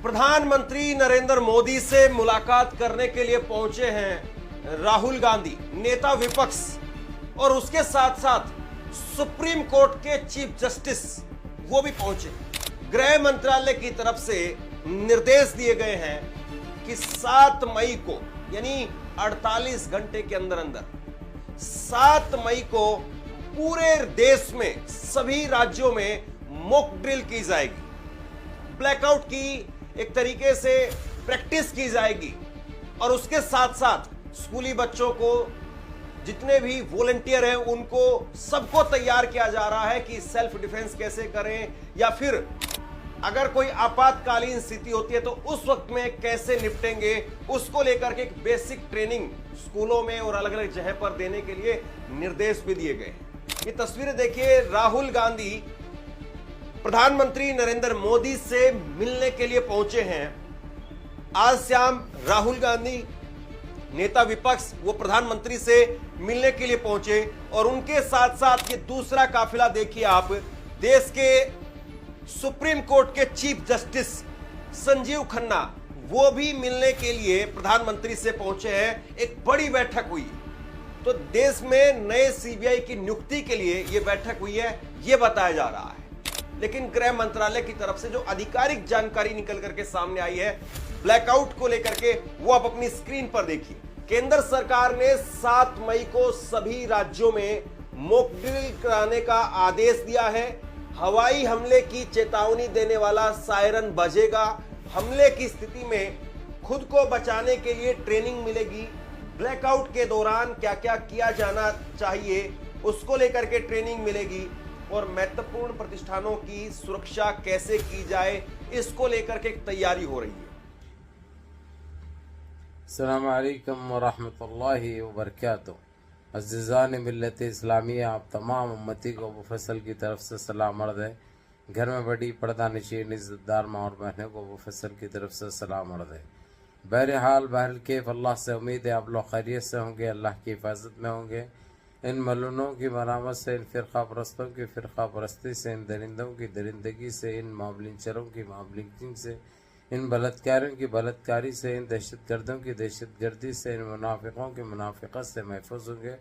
प्रधानमंत्री नरेंद्र मोदी से मुलाकात करने के लिए पहुंचे हैं राहुल गांधी, नेता विपक्ष, और उसके साथ साथ सुप्रीम कोर्ट के चीफ जस्टिस वो भी पहुंचे। गृह मंत्रालय की तरफ से निर्देश दिए गए हैं कि 7 मई को, यानी 48 घंटे के अंदर अंदर 7 मई को पूरे देश में सभी राज्यों में मॉक ड्रिल की जाएगी, ब्लैकआउट की एक तरीके से प्रैक्टिस की जाएगी। और उसके साथ साथ स्कूली बच्चों को, जितने भी वॉलंटियर हैं, उनको सबको तैयार किया जा रहा है कि सेल्फ डिफेंस कैसे करें, या फिर अगर कोई आपातकालीन स्थिति होती है तो उस वक्त में कैसे निपटेंगे, उसको लेकर के एक बेसिक ट्रेनिंग स्कूलों में और अलग अलग जगह पर देने के लिए निर्देश भी दिए गए। ये तस्वीरें देखिए, राहुल गांधी प्रधानमंत्री नरेंद्र मोदी से मिलने के लिए पहुंचे हैं। आज शाम राहुल गांधी, नेता विपक्ष, वो प्रधानमंत्री से मिलने के लिए पहुंचे, और उनके साथ साथ ये दूसरा काफिला देखिए आप, देश के सुप्रीम कोर्ट के चीफ जस्टिस संजीव खन्ना, वो भी मिलने के लिए प्रधानमंत्री से पहुंचे हैं। एक बड़ी बैठक हुई, तो देश में नए सीबीआई की नियुक्ति के लिए यह बैठक हुई है, यह बताया जा रहा है। लेकिन गृह मंत्रालय की तरफ से जो आधिकारिक जानकारी निकल करके सामने आई है ब्लैकआउट को लेकर के, वो आप अपनी स्क्रीन पर देखिए। केंद्र सरकार ने 7 मई को सभी राज्यों में मॉक ड्रिल कराने का आदेश दिया है। हवाई हमले की चेतावनी देने वाला सायरन बजेगा। हमले की स्थिति में खुद को बचाने के लिए ट्रेनिंग मिलेगी। ब्लैकआउट के दौरान क्या क्या किया जाना चाहिए, उसको लेकर के ट्रेनिंग मिलेगी, और महत्वपूर्ण प्रतिष्ठानों की सुरक्षा कैसे की जाए, इसको लेकर के तैयारी हो रही है। अस्सलामु अलैकुम व रहमतुल्लाहि व बरकातुहू। अज़ीज़ान मिल्लत इस्लामिया, आप तमाम उम्मती को अबू फैसल की तरफ से सलाम अर्ज़ है। घर में बड़ी पर्दा नशीन इज़्ज़तदार माँ और बहनों को अबू फैसल की तरफ से सलाम अर्ज़ है। बहरहाल कैफ, अल्लाह से उम्मीद है आप लोग खैरियत से होंगे, अल्लाह की हिफाजत में होंगे। इन मलूनों की मरामत से, इन फ़िरक़ा परस्तों की फ़िरक़ा परस्ती से, इन दरिंदों की दरिंदगी से, इन मामलिंचरों की मामलिंचिंग से, इन बलात्कारियों की बलात्कारी से, इन दहशतगर्दों की दहशतगर्दी से, इन मुनाफिकों की मुनाफिकत से महफूज होंगे।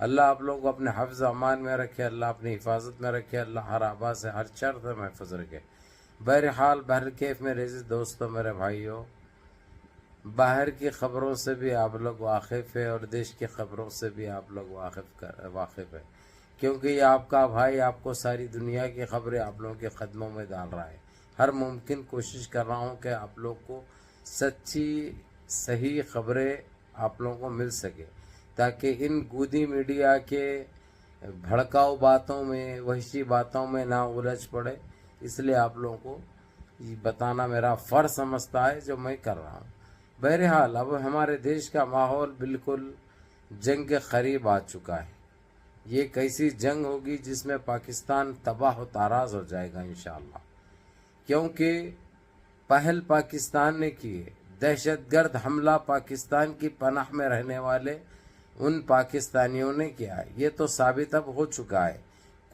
अल्लाह आप लोग को अपने हफ्ज़ अमान में रखे, अल्लाह अपनी हिफाजत में रखे, अल्लाह हर आबा से, हर शर से महफूज रखे। बहरहाल कैफ मेरे अज़ीज़ दोस्तों, मेरे भाइयों, बाहर की ख़बरों से भी आप लोग वाकिफ़ है और देश की ख़बरों से भी आप लोग वाकिफ़ है, क्योंकि ये आपका भाई आपको सारी दुनिया की ख़बरें आप लोगों के क़दमों में डाल रहा है। हर मुमकिन कोशिश कर रहा हूँ कि आप लोग को सच्ची सही ख़बरें आप लोगों को मिल सके, ताकि इन गोदी मीडिया के भड़काऊ बातों में, वहशी बातों में ना उलझ पड़े। इसलिए आप लोगों को ये बताना मेरा फ़र्ज़ समझता है, जो मैं कर रहा हूँ। बहरहाल अब हमारे देश का माहौल बिल्कुल जंग के करीब आ चुका है। ये कैसी जंग होगी जिसमें पाकिस्तान तबाह व ताराज हो जाएगा इंशाअल्लाह, क्योंकि पहल पाकिस्तान ने की है। दहशतगर्द हमला पाकिस्तान की पनाह में रहने वाले उन पाकिस्तानियों ने किया है। ये तो साबित अब हो चुका है,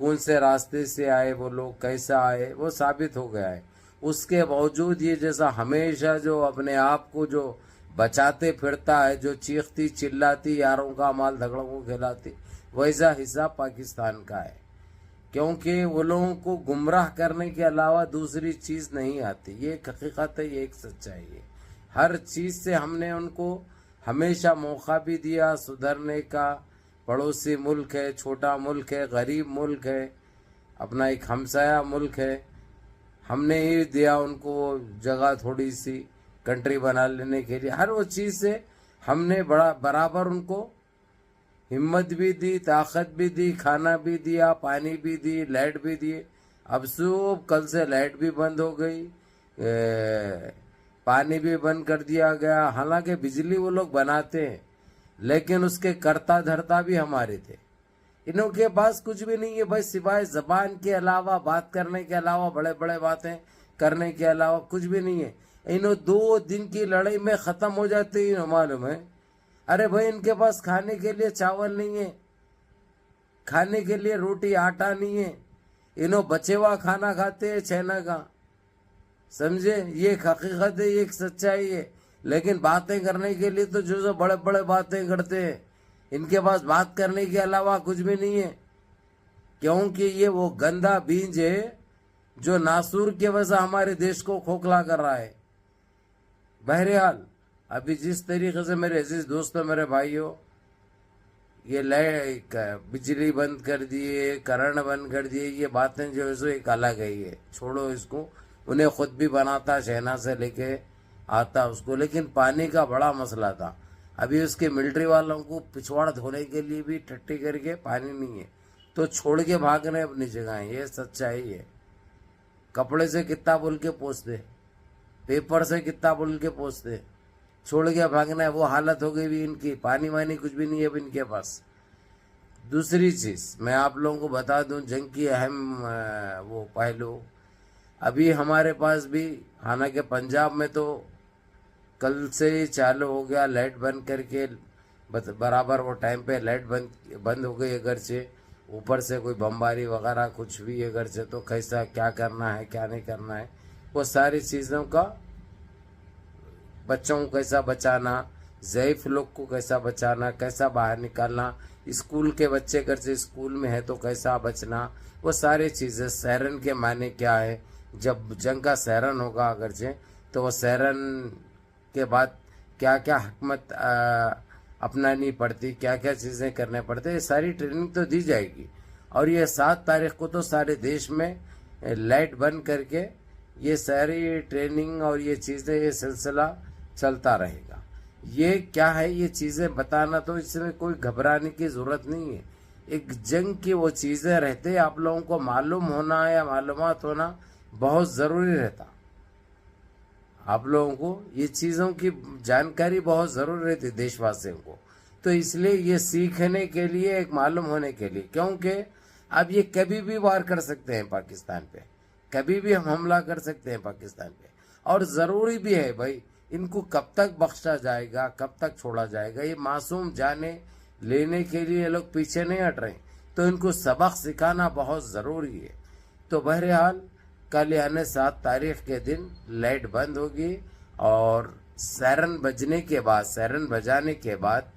कौन से रास्ते से आए वो लोग, कैसा आए, वो साबित हो गया है। उसके बावजूद ये जैसा हमेशा जो अपने आप को जो बचाते फिरता है, जो चीखती चिल्लाती यारों का माल धगड़ों को खिलाती, वैसा हिसाब पाकिस्तान का है, क्योंकि वो लोगों को गुमराह करने के अलावा दूसरी चीज़ नहीं आती। ये एक हकीकत है, ये एक सच्चाई है। हर चीज़ से हमने उनको हमेशा मौका भी दिया सुधरने का। पड़ोसी मुल्क है, छोटा मुल्क है, गरीब मुल्क है, अपना एक हमसाया मुल्क है, हमने ही दिया उनको जगह थोड़ी सी कंट्री बना लेने के लिए। हर वो चीज़ से हमने बराबर उनको हिम्मत भी दी, ताकत भी दी, खाना भी दिया, पानी भी दी, लाइट भी दिए। अब सब कल से लाइट भी बंद हो गई, पानी भी बंद कर दिया गया। हालांकि बिजली वो लोग बनाते हैं, लेकिन उसके करता धरता भी हमारे थे। इनों के पास कुछ भी नहीं है भाई, सिवाय जबान के अलावा, बात करने के अलावा, बड़े बड़े बातें करने के अलावा कुछ भी नहीं है। इन्हों 2 दिन की लड़ाई में ख़त्म हो जाते हैं, मालूम है। अरे भाई, इनके पास खाने के लिए चावल नहीं है, खाने के लिए रोटी आटा नहीं है, इन्हों बचे हुआ खाना खाते हैं, चाइना का। समझे? ये एक हकीकत है, ये एक सच्चाई है। लेकिन बातें करने के लिए तो जो बड़े बड़े बातें करते हैं, इनके पास बात करने के अलावा कुछ भी नहीं है, क्योंकि ये वो गंदा बीज है जो नासूर की वजह से हमारे देश को खोखला कर रहा है। बहरहाल अभी जिस तरीके से मेरे अजीज दोस्तों, मेरे भाइयों, ये बिजली बंद कर दिए, करंट बंद कर दिए, ये बातें जो है सो एक अलग है, ये छोड़ो इसको। उन्हें खुद भी बनाता, शहना से लेके आता उसको, लेकिन पानी का बड़ा मसला था। अभी उसके मिलिट्री वालों को पिछवाड़ा धोने के लिए भी टट्टी करके पानी नहीं है, तो छोड़ के भाग रहे अपनी जगह। ये सच्चाई है। कपड़े से कितना बोल के पोंछते, पेपर से कितना बोल के पोंछते, छोड़ के भागना है। वो हालत हो गई भी इनकी, पानी वानी कुछ भी नहीं है अब इनके पास। दूसरी चीज मैं आप लोगों को बता दूं, जंग की अहम वो पहलू, अभी हमारे पास भी, हालांकि पंजाब में तो कल से ही चालू हो गया, लाइट बंद करके बराबर वो टाइम पे लाइट बंद हो गई। अगर से ऊपर से कोई बमबारी वगैरह कुछ भी अगर से, तो कैसा क्या करना है क्या नहीं करना है, वो सारी चीज़ों का, बच्चों को कैसा बचाना, ज़ईफ लोग को कैसा बचाना, कैसा बाहर निकालना, स्कूल के बच्चे अगर से स्कूल में है तो कैसा बचना, वो सारी चीज़ें। सैरन के माने क्या है, जब जंग का सैरन होगा अगर से, तो वो सैरन के बाद क्या क्या हिकमत अपनानी पड़ती, क्या क्या चीज़ें करने पड़ते, ये सारी ट्रेनिंग तो दी जाएगी। और ये 7 तारीख को तो सारे देश में लाइट बंद करके ये सारी ट्रेनिंग और ये चीज़ें, ये सिलसिला चलता रहेगा। ये क्या है, ये चीज़ें बताना, तो इसमें कोई घबराने की ज़रूरत नहीं है। एक जंग की वो चीज़ें रहते, आप लोगों को मालूम होना या मालूमात होना बहुत ज़रूरी रहता। आप लोगों को ये चीज़ों की जानकारी बहुत ज़रूरी रहती देशवासियों को। तो इसलिए ये सीखने के लिए, एक मालूम होने के लिए, क्योंकि अब ये कभी भी वार कर सकते हैं पाकिस्तान पे, कभी भी हम हमला कर सकते हैं पाकिस्तान पे। और ज़रूरी भी है भाई, इनको कब तक बख्शा जाएगा, कब तक छोड़ा जाएगा, ये मासूम जाने लेने के लिए लोग पीछे नहीं हट रहे, तो इनको सबक सिखाना बहुत ज़रूरी है। तो बहरहाल कल यानी 7 तारीख के दिन लाइट बंद होगी, और सैरन बजने के बाद, सैरन बजाने के बाद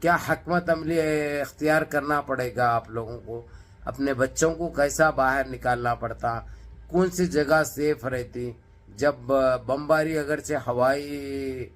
क्या हिकमत अमली इख्तियार करना पड़ेगा आप लोगों को, अपने बच्चों को कैसा बाहर निकालना पड़ता, कौन सी जगह सेफ रहती, जब बमबारी अगर से हवाई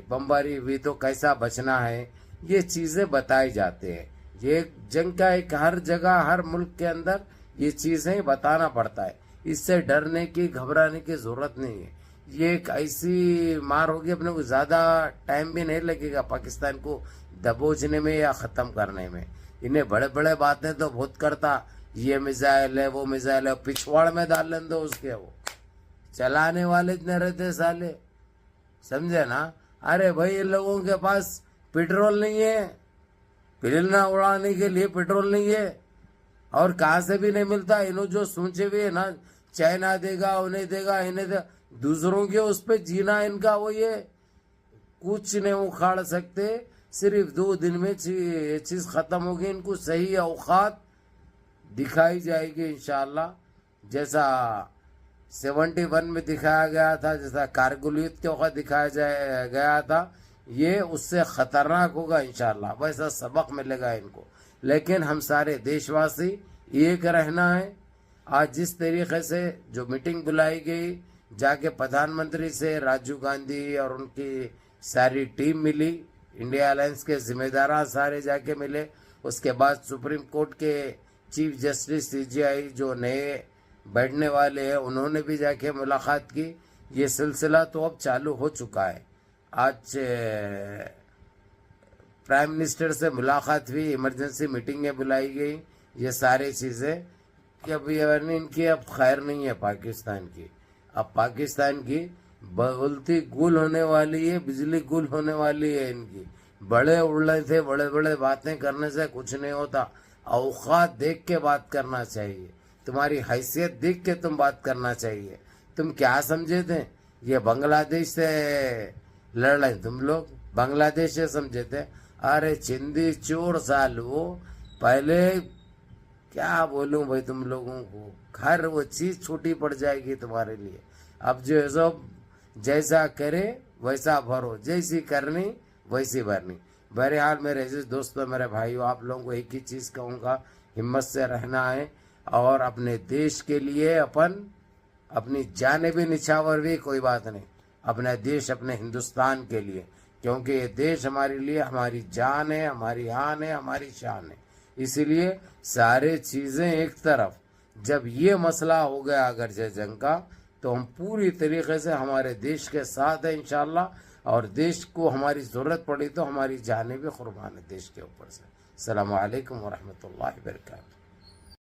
बमबारी हुई तो कैसा बचना है, ये चीज़ें बताई जाते हैं। ये जंग का एक, हर जगह हर मुल्क के अंदर ये चीज़ें बताना पड़ता है। इससे डरने की, घबराने की ज़रूरत नहीं है। ये एक ऐसी मार होगी, अपने को ज़्यादा टाइम भी नहीं लगेगा पाकिस्तान को दबोचने में या ख़त्म करने में। इन्हें बड़े बड़े बातें तो बहुत करता, ये मिसाइल है, वो मिसाइल है, पिछवाड़ में डाल लें दो उसके, वो चलाने वाले इतने रहते साले, समझे ना। अरे भाई, इन लोगों के पास पेट्रोल नहीं है, पिलना उड़ाने के लिए पेट्रोल नहीं है, और कहाँ से भी नहीं मिलता। इन्हों जो सोचे हुए है ना, चाइना देगा, उन्हें देगा, इन्हें देगा, दूसरों के उस पर जीना इनका वो, ये कुछ नहीं उखाड़ सकते। सिर्फ 2 दिन में ये चीज़ ख़त्म होगी। इनको सही औकात दिखाई जाएगी इंशाअल्लाह, जैसा 71 में दिखाया गया था, जैसा कारगिल युद्ध के वक़्त दिखाया गया था, ये उससे ख़तरनाक होगा इंशाअल्लाह। वैसा सबक मिलेगा इनको। लेकिन हम सारे देशवासी एक रहना है। आज जिस तरीके से जो मीटिंग बुलाई गई, जाके प्रधानमंत्री से राजीव गांधी और उनकी सारी टीम मिली, इंडिया अलायंस के जिम्मेदार सारे जाके मिले। उसके बाद सुप्रीम कोर्ट के चीफ जस्टिस CJI जो नए बैठने वाले हैं, उन्होंने भी जाके मुलाकात की। ये सिलसिला तो अब चालू हो चुका है। आज प्राइम मिनिस्टर से मुलाकात हुई, इमरजेंसी मीटिंगें बुलाई गई। ये सारी चीज़ें कि अब इनकी अब खैर नहीं है पाकिस्तान की। अब पाकिस्तान की बगलती गुल होने वाली है, बिजली गुल होने वाली है इनकी। बड़े उड़ने से, बड़े बड़े बातें करने से कुछ नहीं होता। औकात देख के बात करना चाहिए, तुम्हारी हैसियत देख के तुम बात करना चाहिए। तुम क्या समझे थे ये बांग्लादेश से लड़ रहे, तुम लोग बांग्लादेश से समझे थे? अरे चिंदी चोर साल, वो पहले क्या बोलूं भाई तुम लोगों को, हर वो चीज़ छोटी पड़ जाएगी तुम्हारे लिए। अब जो है सो जैसा करे वैसा भरो, जैसी करनी वैसी भरनी। बहरहाल मेरे अजीज दोस्तों, मेरे भाइयों, आप लोगों को एक ही चीज़ कहूँगा, हिम्मत से रहना है और अपने देश के लिए अपनी जाने भी निछावर भी कोई बात नहीं, अपना देश, अपने हिंदुस्तान के लिए, क्योंकि ये देश हमारे लिए हमारी जान है, हमारी आन है, हमारी शान है। इसीलिए सारे चीज़ें एक तरफ, जब ये मसला हो गया अगर जंग का, तो हम पूरी तरीके से हमारे देश के साथ हैं इंशाअल्लाह, और देश को हमारी ज़रूरत पड़ी तो हमारी जानें भी कुर्बान है देश के ऊपर से। अस्सलामु अलैकुम व रहमतुल्लाहि व बरकातहू।